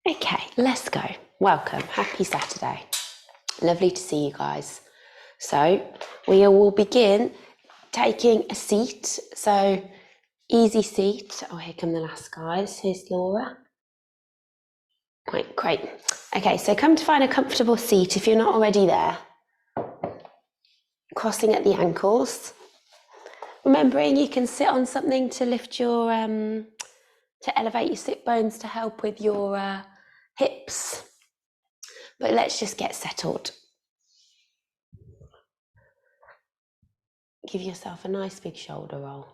Okay, let's go. Welcome. Happy Saturday. Lovely to see you guys. So we will begin taking a seat. So easy seat. Oh, here come the last guys. Here's Laura. Right, great. Okay, so come to find a comfortable seat if you're not already there. Crossing at the ankles. Remembering you can sit on something to lift your, to elevate your sit bones to help with your hips. But let's just get settled. Give yourself a nice big shoulder roll.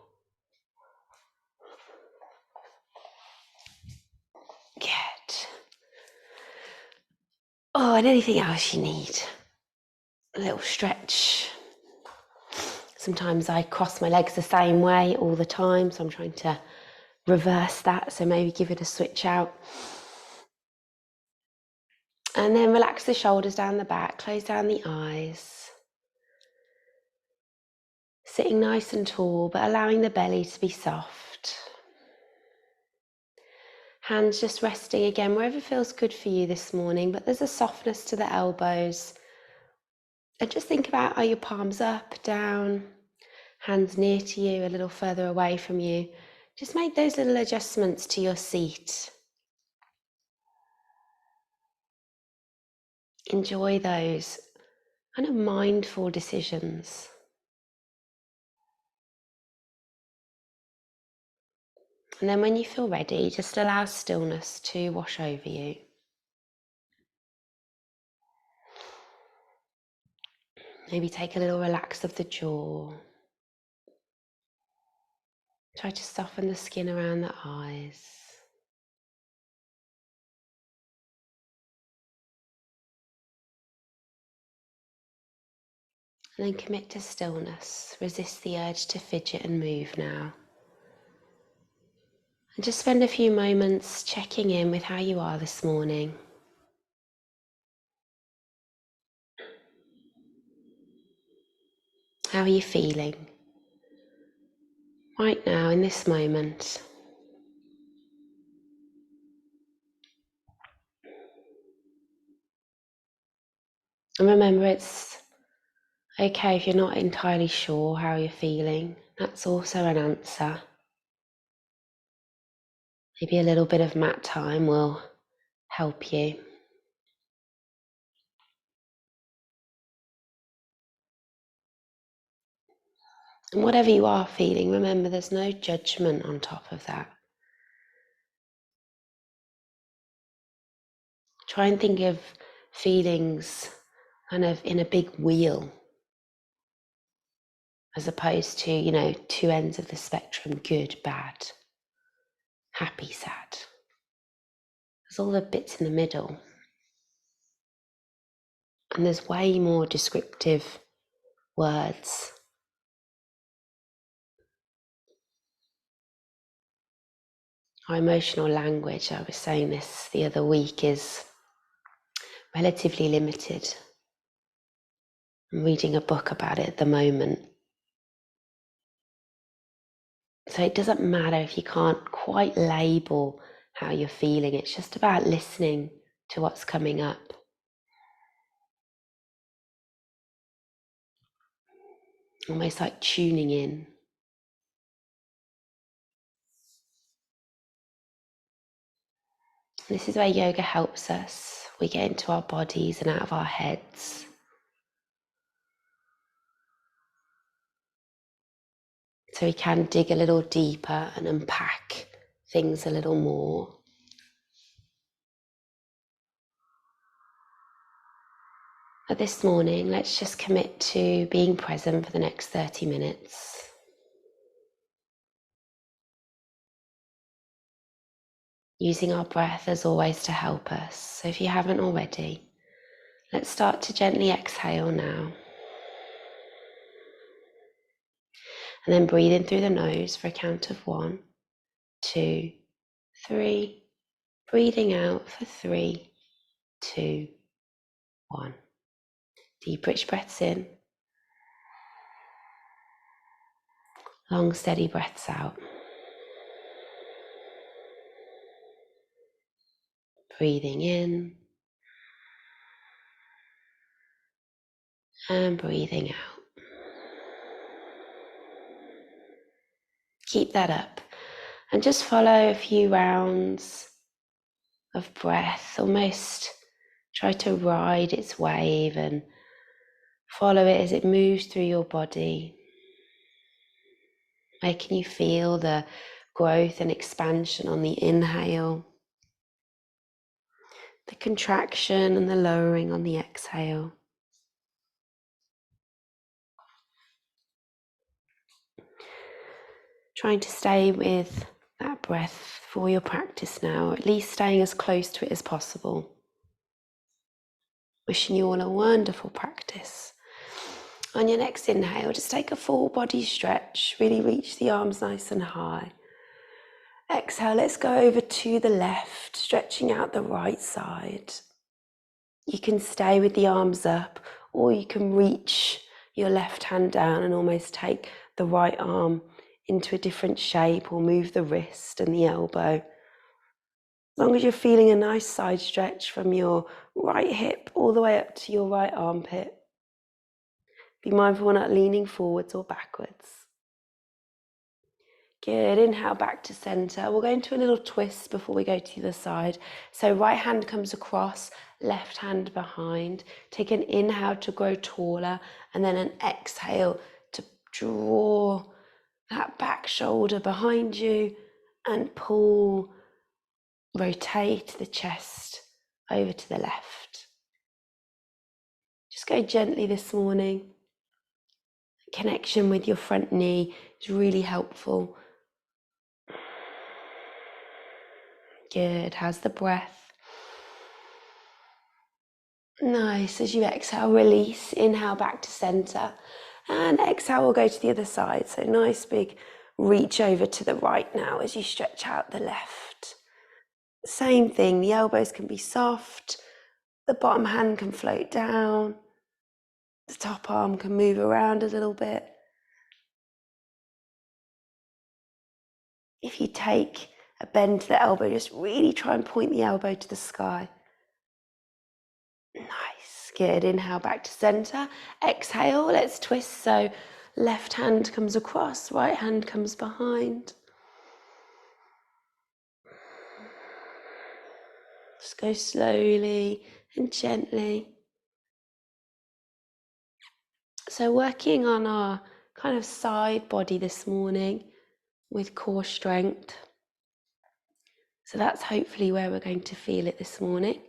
Good. Oh, and anything else you need. A little stretch. Sometimes I cross my legs the same way all the time, so I'm trying to reverse that. So maybe give it a switch out. And then relax the shoulders down the back, close down the eyes. Sitting nice and tall, but allowing the belly to be soft. Hands just resting again wherever feels good for you this morning, but there's a softness to the elbows. And just think about, are your palms up, down, hands near to you, a little further away from you. Just make those little adjustments to your seat. Enjoy those kind of mindful decisions. And then when you feel ready, just allow stillness to wash over you. Maybe take a little relax of the jaw. Try to soften the skin around the eyes. And then commit to stillness. Resist the urge to fidget and move now. And just spend a few moments checking in with how you are this morning. How are you feeling right now in this moment? And remember, it's okay if you're not entirely sure how you're feeling. That's also an answer. Maybe a little bit of mat time will help you. And whatever you are feeling, remember there's no judgment on top of that. Try and think of feelings kind of in a big wheel, as opposed to, two ends of the spectrum, good, bad, happy, sad. There's all the bits in the middle. And there's way more descriptive words. Our emotional language, I was saying this the other week, is relatively limited. I'm reading a book about it at the moment. So it doesn't matter if you can't quite label how you're feeling. It's just about listening to what's coming up. Almost like tuning in. This is where yoga helps us. We get into our bodies and out of our heads. So we can dig a little deeper and unpack things a little more. But this morning, let's just commit to being present for the next 30 minutes. Using our breath as always to help us. So if you haven't already, let's start to gently exhale now. And then breathe in through the nose for a count of 1, 2, 3. Breathing out for 3, 2, 1. Deep, rich breaths in. Long, steady breaths out. Breathing in and breathing out. Keep that up and just follow a few rounds of breath. Almost try to ride its wave and follow it as it moves through your body, making you feel the growth and expansion on the inhale, the contraction and the lowering on the exhale. Trying to stay with that breath for your practice now, or at least staying as close to it as possible. Wishing you all a wonderful practice. On your next inhale, just take a full body stretch, really reach the arms nice and high. Exhale, let's go over to the left, stretching out the right side. You can stay with the arms up, or you can reach your left hand down and almost take the right arm into a different shape, or move the wrist and the elbow. As long as you're feeling a nice side stretch from your right hip all the way up to your right armpit. Be mindful we're not leaning forwards or backwards. Good, inhale back to center. We'll go into a little twist before we go to the other side. So right hand comes across, left hand behind. Take an inhale to grow taller, and then an exhale to draw that back shoulder behind you and pull, rotate the chest over to the left. Just go gently this morning. Connection with your front knee is really helpful. Good, how's the breath? Nice, as you exhale, release, inhale back to center, and exhale, we'll go to the other side. So nice big reach over to the right now as you stretch out the left. Same thing, the elbows can be soft, the bottom hand can float down, the top arm can move around a little bit. If you take a bend to the elbow, just really try and point the elbow to the sky. Nice, good. Inhale back to center. Exhale, let's twist. So left hand comes across, right hand comes behind. Just go slowly and gently. So working on our kind of side body this morning with core strength. So that's hopefully where we're going to feel it this morning.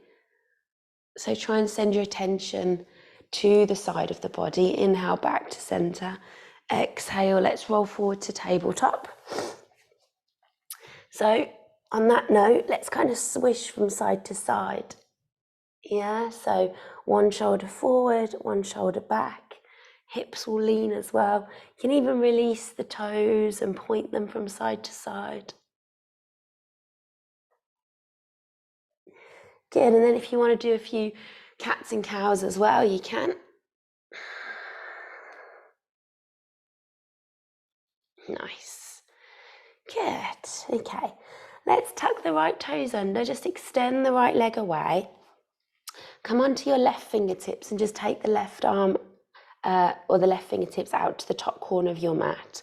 So try and send your attention to the side of the body. Inhale back to center. Exhale, let's roll forward to tabletop. So on that note, let's kind of swish from side to side. Yeah, so one shoulder forward, one shoulder back. Hips will lean as well. You can even release the toes and point them from side to side. Good, and then if you want to do a few cats and cows as well, you can. Nice. Good, okay. Let's tuck the right toes under, just extend the right leg away. Come onto your left fingertips and just take the left arm or the left fingertips out to the top corner of your mat.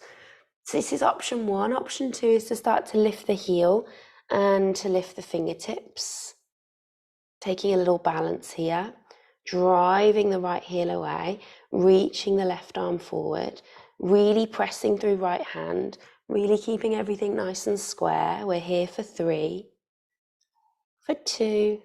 So this is option one. Option two is to start to lift the heel and to lift the fingertips. Taking a little balance here, driving the right heel away, reaching the left arm forward, really pressing through right hand, really keeping everything nice and square. We're here for 3, for 2.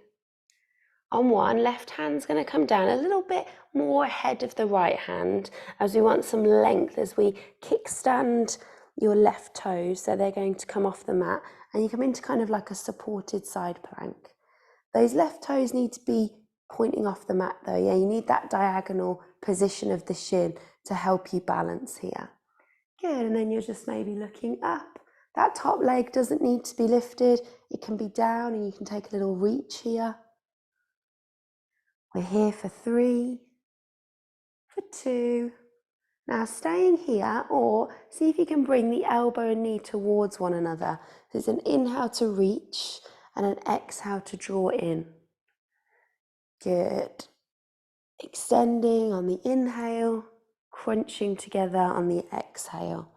On 1, left hand's going to come down a little bit more ahead of the right hand as we want some length as we kickstand your left toes. So they're going to come off the mat and you come into kind of like a supported side plank. Those left toes need to be pointing off the mat though. Yeah, you need that diagonal position of the shin to help you balance here. Good, and then you're just maybe looking up. That top leg doesn't need to be lifted. It can be down and you can take a little reach here. We're here for 3, for 2. Now staying here, or see if you can bring the elbow and knee towards one another. There's an inhale to reach and an exhale to draw in. Good. Extending on the inhale, crunching together on the exhale.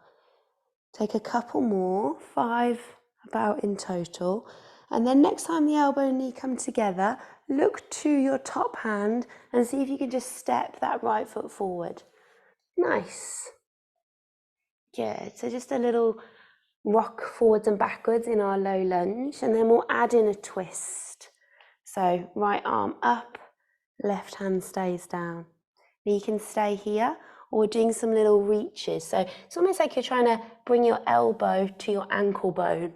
Take a couple more, 5 about in total. And then next time the elbow and knee come together, look to your top hand and see if you can just step that right foot forward. Nice. Good. So just a little rock forwards and backwards in our low lunge, and then we'll add in a twist. So right arm up, left hand stays down. Now you can stay here, or we're doing some little reaches. So it's almost like you're trying to bring your elbow to your ankle bone.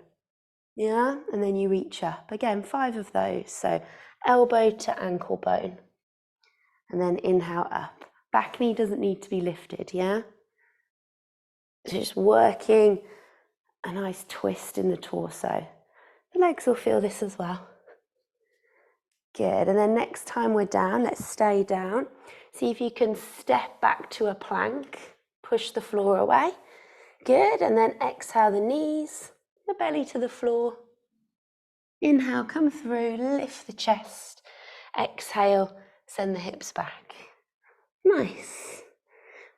Yeah, and then you reach up. Again, 5 of those. So elbow to ankle bone. And then inhale up. Back knee doesn't need to be lifted, yeah? Just working a nice twist in the torso. The legs will feel this as well. Good, and then next time we're down, let's stay down. See if you can step back to a plank, push the floor away. Good, and then exhale the knees, the belly to the floor. Inhale, come through, lift the chest. Exhale, send the hips back. Nice.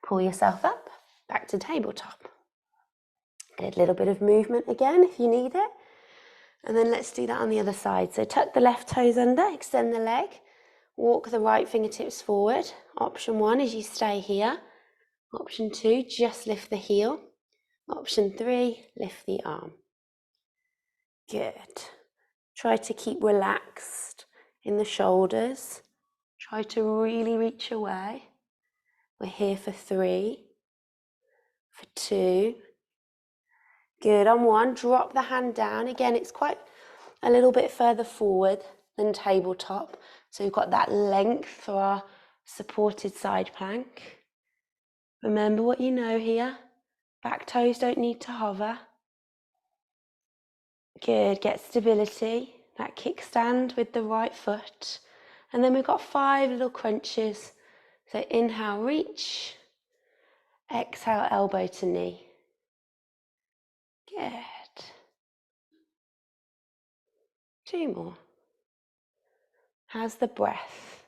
Pull yourself up, back to tabletop. Good, little bit of movement again if you need it. And then let's do that on the other side. So tuck the left toes under, extend the leg, walk the right fingertips forward. Option 1 is you stay here. Option 2, just lift the heel. Option 3, lift the arm. Good. Try to keep relaxed in the shoulders. Try to really reach away. We're here for 3, for 2. Good, on 1, drop the hand down. Again, it's quite a little bit further forward than tabletop. So we've got that length for our supported side plank. Remember what you know here. Back toes don't need to hover. Good, get stability. That kickstand with the right foot. And then we've got 5 little crunches. So inhale, reach. Exhale, elbow to knee. Good. 2 more. How's the breath?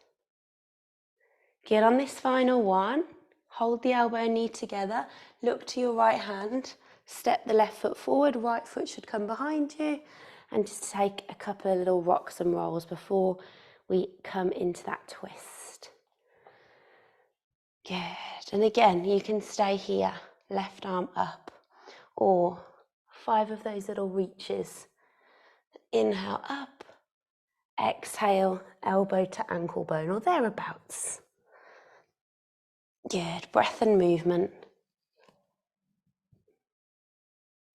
Get on this final one. Hold the elbow and knee together. Look to your right hand. Step the left foot forward. Right foot should come behind you. And just take a couple of little rocks and rolls before we come into that twist. Good. And again, you can stay here. Left arm up. Or 5 of those little reaches. Inhale up. Exhale, elbow to ankle bone or thereabouts. Good, breath and movement.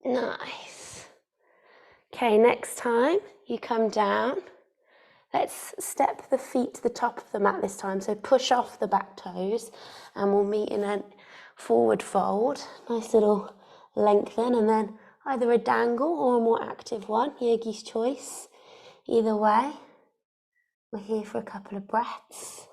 Nice. Okay, next time you come down, let's step the feet to the top of the mat this time. So push off the back toes and we'll meet in a forward fold. Nice little lengthen and then either a dangle or a more active one, yogi's choice. Either way, we're here for a couple of breaths.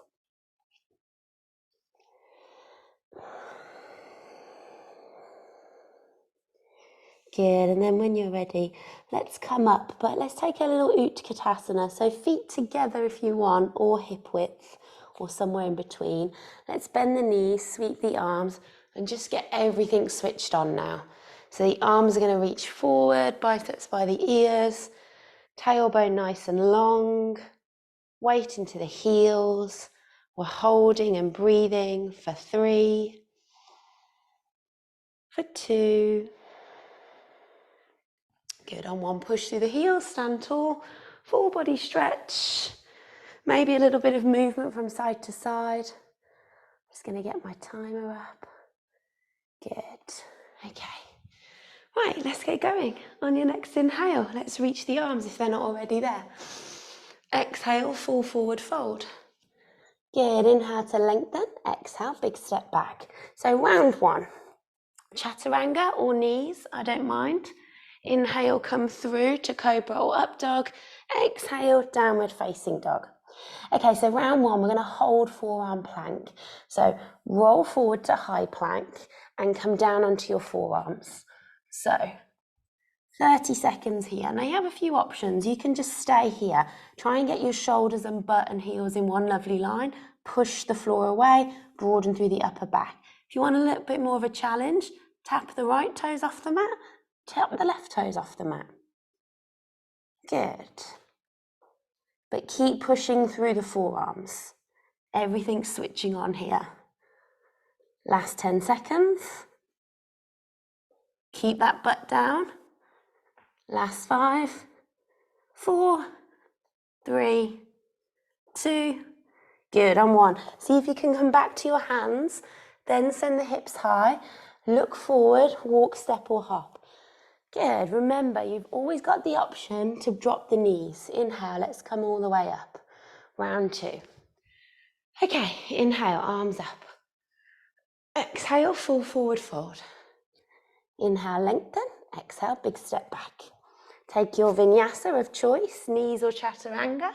Good, and then when you're ready, let's come up, but let's take a little Utkatasana. So feet together if you want, or hip width, or somewhere in between. Let's bend the knees, sweep the arms, and just get everything switched on now. So the arms are going to reach forward, biceps by the ears, tailbone nice and long, weight into the heels. We're holding and breathing for 3, for 2. Good, on 1, push through the heels, stand tall, full body stretch. Maybe a little bit of movement from side to side. Just going to get my timer up. Good, okay. Right, let's get going. On your next inhale, let's reach the arms if they're not already there. Exhale, full forward fold. Good, inhale to lengthen, exhale, big step back. So round 1, chaturanga or knees, I don't mind. Inhale, come through to cobra or up dog. Exhale, downward facing dog. Okay, so round 1, we're going to hold forearm plank. So roll forward to high plank and come down onto your forearms. So 30 seconds here. Now you have a few options. You can just stay here. Try and get your shoulders and butt and heels in one lovely line. Push the floor away, broaden through the upper back. If you want a little bit more of a challenge, tap the right toes off the mat, tap the left toes off the mat. Good. But keep pushing through the forearms. Everything's switching on here. Last 10 seconds. Keep that butt down. Last 5, 4, 3, 2, good, and 1. See if you can come back to your hands, then send the hips high, look forward, walk, step or hop. Good, remember you've always got the option to drop the knees. Inhale, let's come all the way up. Round 2. Okay, inhale, arms up. Exhale, full forward fold. Inhale, lengthen. Exhale, big step back. Take your vinyasa of choice, knees or chaturanga,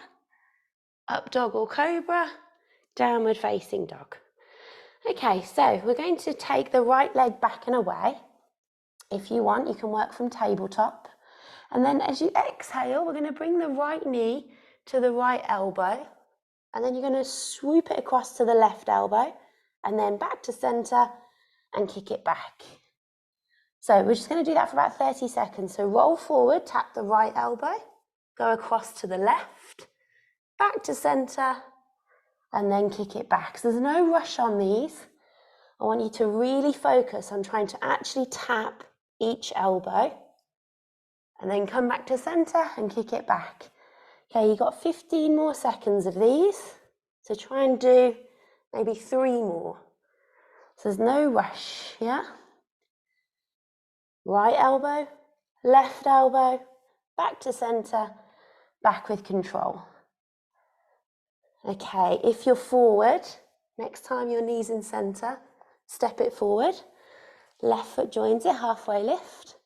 up dog or cobra, downward facing dog. Okay, so we're going to take the right leg back and away. If you want, you can work from tabletop. And then as you exhale, we're going to bring the right knee to the right elbow. And then you're going to swoop it across to the left elbow and then back to center and kick it back. So we're just going to do that for about 30 seconds. So roll forward, tap the right elbow, go across to the left, back to center, and then kick it back. So there's no rush on these. I want you to really focus on trying to actually tap each elbow and then come back to center and kick it back. Okay, you've got 15 more seconds of these. So try and do maybe 3 more. So there's no rush, yeah? Right elbow, left elbow, back to center, back with control. Okay, if you're forward, next time your knee's in center, step it forward. Left foot joins it, halfway lift.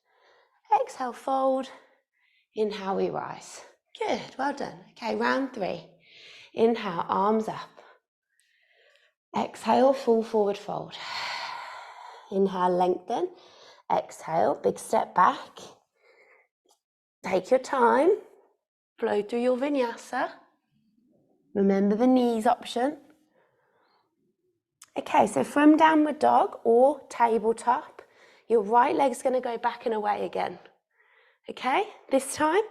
Exhale, fold. Inhale, we rise. Good, well done. Okay, round 3. Inhale, arms up. Exhale, full forward fold. Inhale, lengthen. Exhale, big step back. Take your time. Flow through your vinyasa. Remember the knees option. Okay, so from downward dog or tabletop, your right leg's going to go back and away again. Okay, this time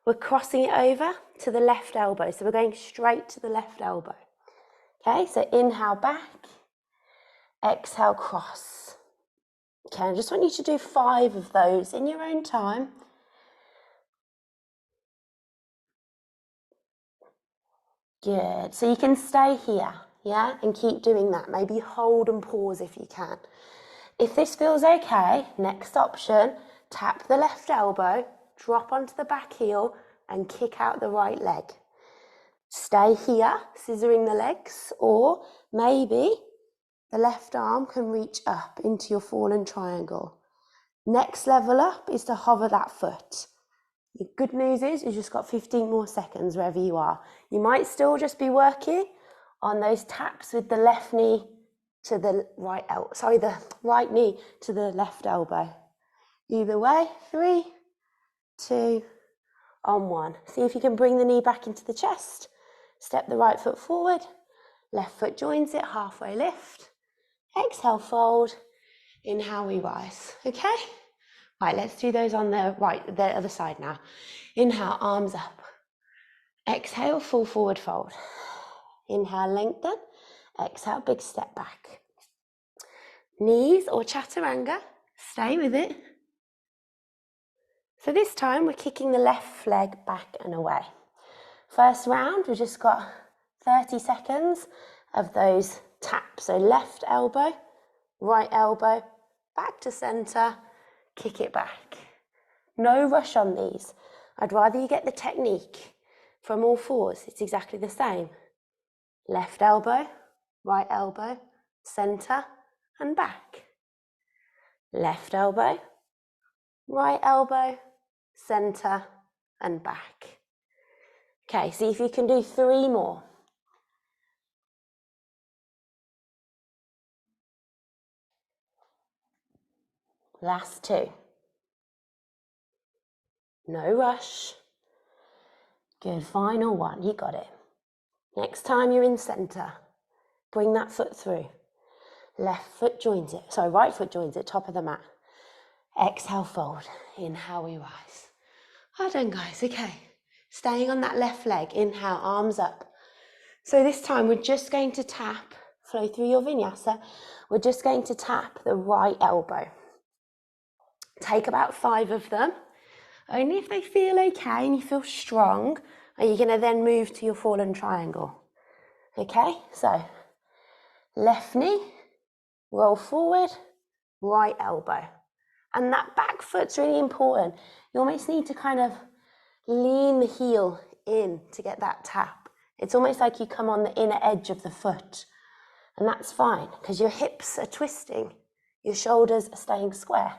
we're crossing it over to the left elbow. So we're going straight to the left elbow. Okay, so inhale back, exhale cross. Okay, I just want you to do 5 of those in your own time. Good, so you can stay here, yeah, and keep doing that. Maybe hold and pause if you can. If this feels okay, next option, tap the left elbow, drop onto the back heel and kick out the right leg. Stay here, scissoring the legs, or maybe the left arm can reach up into your fallen triangle. Next level up is to hover that foot. The good news is you've just got 15 more seconds wherever you are. You might still just be working on those taps with the left knee to the right elbow, the right knee to the left elbow. Either way, 3, 2, on 1. See if you can bring the knee back into the chest. Step the right foot forward, left foot joins it, halfway lift. Exhale, fold. Inhale, we rise. Okay? Right, let's do those on the other side now. Inhale, arms up. Exhale, full forward fold. Inhale, lengthen. Exhale, big step back. Knees or chaturanga, stay with it. So this time we're kicking the left leg back and away. First round, we've just got 30 seconds of those taps. So left elbow, right elbow, back to center, kick it back. No rush on these. I'd rather you get the technique from all 4s. It's exactly the same. Left elbow, right elbow, center and back. Left elbow, right elbow, center and back. Okay, see if you can do 3 more. Last 2. No rush. Good, final one, you got it. Next time you're in center, bring that foot through. Left foot joins it, sorry, right foot joins it, top of the mat. Exhale, fold. Inhale, we rise. Well done, guys, okay. Staying on that left leg, inhale, arms up. So this time we're just going to tap, flow through your vinyasa, we're just going to tap the right elbow. Take about 5 of them. Only if they feel okay and you feel strong are you going to then move to your fallen triangle. Okay, so left knee, roll forward, right elbow. And that back foot's really important. You almost need to kind of lean the heel in to get that tap. It's almost like you come on the inner edge of the foot. And that's fine because your hips are twisting. Your shoulders are staying square.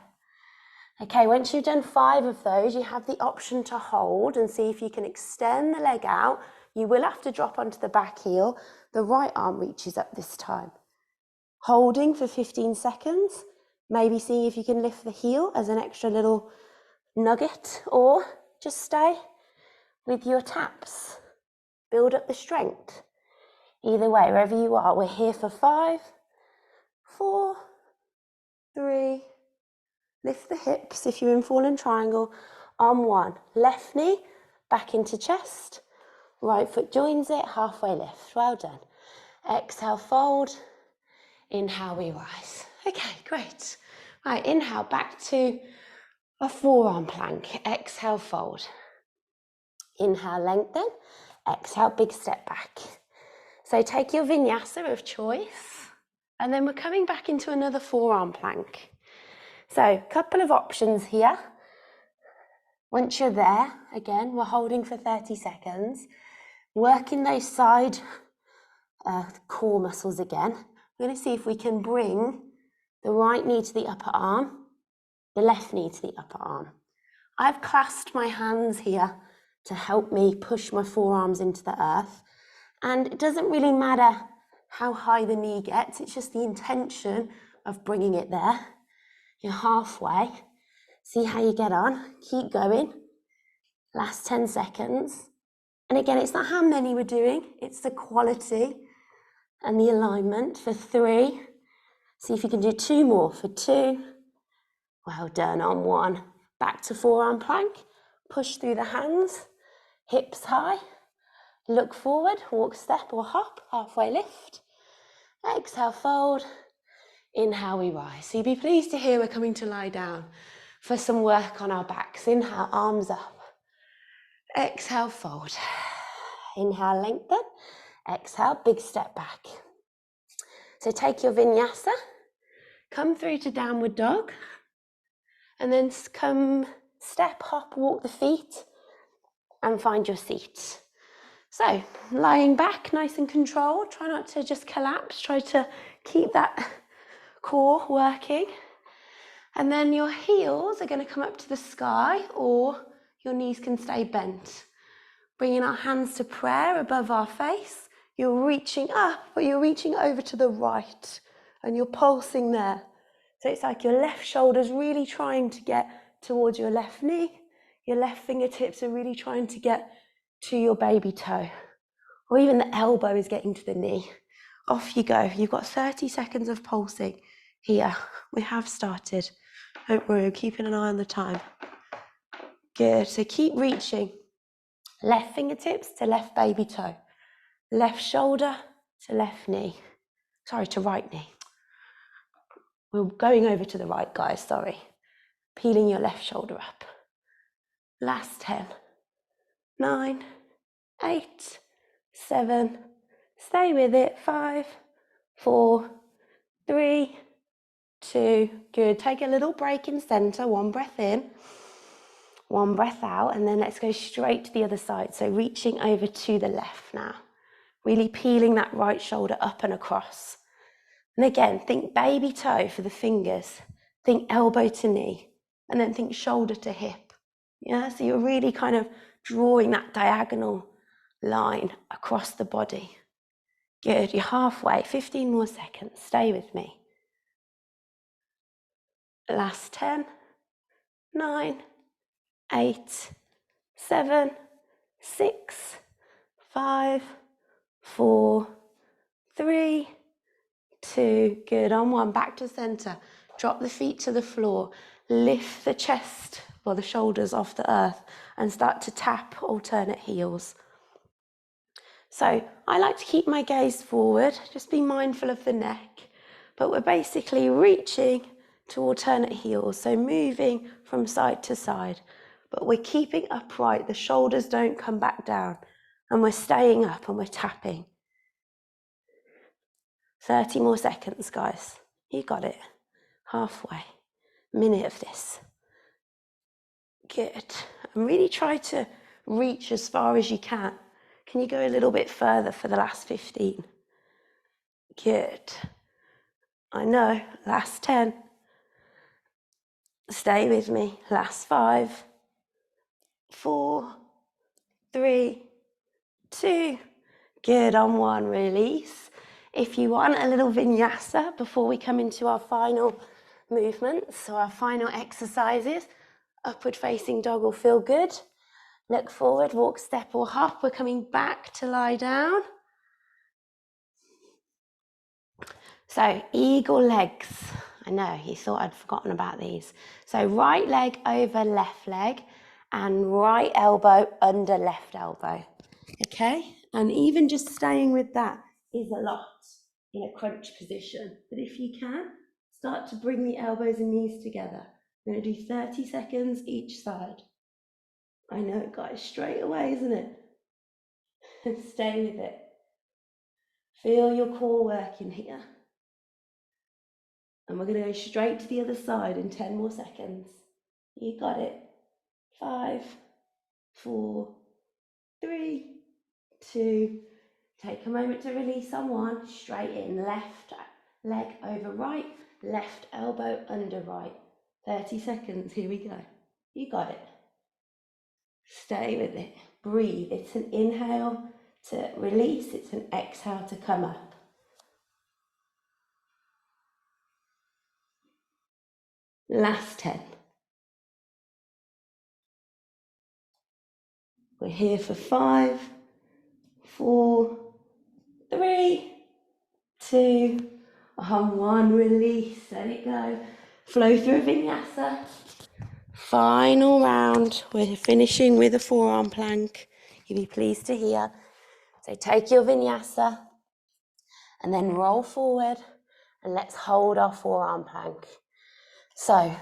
Okay, once you've done 5 of those, you have the option to hold and see if you can extend the leg out. You will have to drop onto the back heel. The right arm reaches up this time. Holding for 15 seconds. Maybe see if you can lift the heel as an extra little nugget, or just stay with your taps. Build up the strength. Either way, wherever you are, we're here for 5, 4, 3, lift the hips if you're in fallen triangle. Arm 1, left knee, back into chest. Right foot joins it, halfway lift. Well done. Exhale, fold. Inhale, we rise. Okay, great. Right, inhale, back to a forearm plank. Exhale, fold. Inhale, lengthen. Exhale, big step back. So take your vinyasa of choice, and then we're coming back into another forearm plank. So a couple of options here. Once you're there, again, we're holding for 30 seconds. Working those side core muscles again. We're going to see if we can bring the right knee to the upper arm, the left knee to the upper arm. I've clasped my hands here to help me push my forearms into the earth. And it doesn't really matter how high the knee gets, it's just the intention of bringing it there. You're halfway. See how you get on. Keep going. Last 10 seconds. And again, it's not how many we're doing, it's the quality and the alignment for 3. See if you can do 2 more for 2. Well done on 1. Back to forearm plank. Push through the hands. Hips high. Look forward, walk, step or hop, halfway lift. Exhale, fold. Inhale, we rise. So you'd be pleased to hear we're coming to lie down for some work on our backs. Inhale, arms up. Exhale, fold. Inhale, lengthen. Exhale, big step back. So take your vinyasa, come through to downward dog, and then come, step, hop, walk the feet, and find your seat. So, lying back, nice and controlled. Try not to just collapse. Try to keep that core working. And then your heels are going to come up to the sky, or your knees can stay bent. Bringing our hands to prayer above our face. You're reaching up, but you're reaching over to the right. And you're pulsing there. So it's like your left shoulder's really trying to get towards your left knee. Your left fingertips are really trying to get to your baby toe, or even the elbow is getting to the knee. Off you go. You've got 30 seconds of pulsing here. We have started. Don't worry, I'm keeping an eye on the time. Good. So keep reaching. Left fingertips to left baby toe. Left shoulder to left knee. Sorry, to right knee. We're going over to the right, guys, sorry. Peeling your left shoulder up. Last 10. 9, 8, 7, stay with it, 5, 4, 3, 2, good. Take a little break in center, 1 breath in, 1 breath out, and then let's go straight to the other side. So reaching over to the left now, really peeling that right shoulder up and across. And again, think baby toe for the fingers, think elbow to knee, and then think shoulder to hip. Yeah, so you're really kind of drawing that diagonal line across the body. Good, you're halfway, 15 more seconds, stay with me. Last 10, 9, 8, 7, 6, 5, 4, 3, 2, good, on 1, back to center. Drop the feet to the floor, lift the chest or the shoulders off the earth and start to tap alternate heels. So I like to keep my gaze forward, just be mindful of the neck, but we're basically reaching to alternate heels, so moving from side to side, but we're keeping upright, the shoulders don't come back down, and we're staying up and we're tapping. 30 more seconds, guys. You got it. Halfway. Minute of this. Good. And really try to reach as far as you can. Can you go a little bit further for the last 15? Good. I know. Last 10. Stay with me. Last 5, 4, 3, 2. Good. On 1. Release. If you want a little vinyasa before we come into our final movements or our final exercises, upward facing dog will feel good. Look forward, walk, step or hop. We're coming back to lie down. So eagle legs. I know, you thought I'd forgotten about these. So right leg over left leg and right elbow under left elbow. Okay, and even just staying with that is a lot in a crunch position. But if you can, start to bring the elbows and knees together. We're going to do 30 seconds each side. I know it got it straight away, isn't it? Stay with it. Feel your core working here. And we're going to go straight to the other side in 10 more seconds. You got it. 5, 4, 3, 2. Take a moment to release on 1. Straight in. Left leg over right. Left elbow under right. 30 seconds. Here we go. You got it. Stay with it. Breathe. It's an inhale to release. It's an exhale to come up. Last 10. We're here for 5, 4, 3, 2, 1. Release. Let it go. Flow through vinyasa. Final round. We're finishing with a forearm plank. You'll be pleased to hear. So take your vinyasa and then roll forward and let's hold our forearm plank. So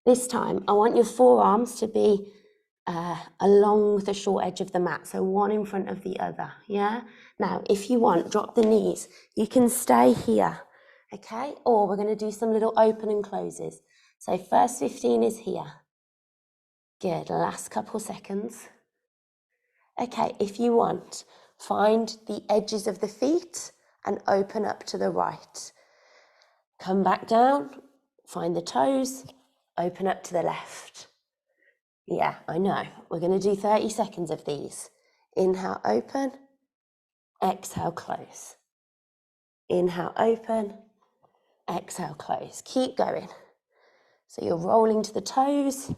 this time I want your forearms to be along the short edge of the mat, so one in front of the other, yeah? Now, if you want, drop the knees. You can stay here, okay? Or we're going to do some little open and closes. So first 15 is here. Good, last couple seconds. Okay, if you want, find the edges of the feet and open up to the right. Come back down, find the toes, open up to the left. Yeah, I know. We're going to do 30 seconds of these. Inhale, open. Exhale, close. Inhale, open. Exhale, close. Keep going. So you're rolling to the toes.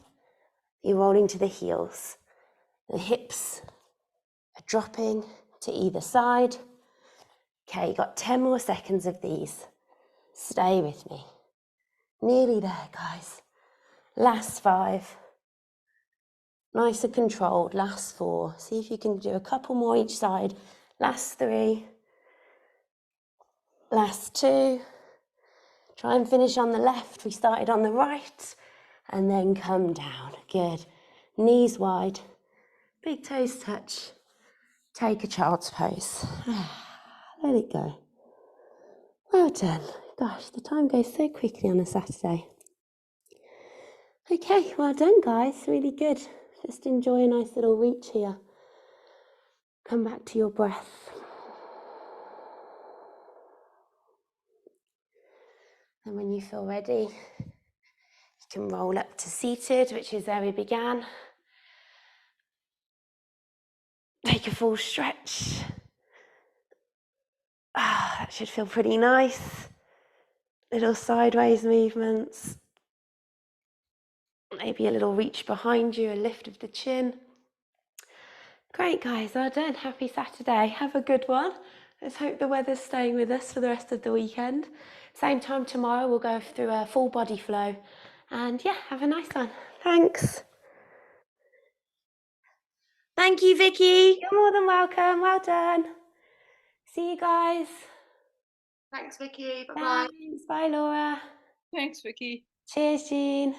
You're rolling to the heels. The hips are dropping to either side. Okay, you've got 10 more seconds of these. Stay with me. Nearly there, guys. Last 5. Nice and controlled. Last 4. See if you can do a couple more each side. Last 3. Last 2. Try and finish on the left. We started on the right. And then come down. Good. Knees wide. Big toes touch. Take a child's pose. Let it go. Well done. Gosh, the time goes so quickly on a Saturday. Okay, well done, guys. Really good. Just enjoy a nice little reach here. Come back to your breath. And when you feel ready, you can roll up to seated, which is where we began. Take a full stretch. That should feel pretty nice. Little sideways movements. Maybe a little reach behind you, a lift of the chin. Great, guys. Well done. Happy Saturday. Have a good one. Let's hope the weather's staying with us for the rest of the weekend. Same time tomorrow, we'll go through a full body flow. And yeah, have a nice one. Thanks. Thank you, Vicky. You're more than welcome. Well done. See you guys. Thanks, Vicky. Bye-bye. Thanks. Bye, Laura. Thanks, Vicky. Cheers, Jean.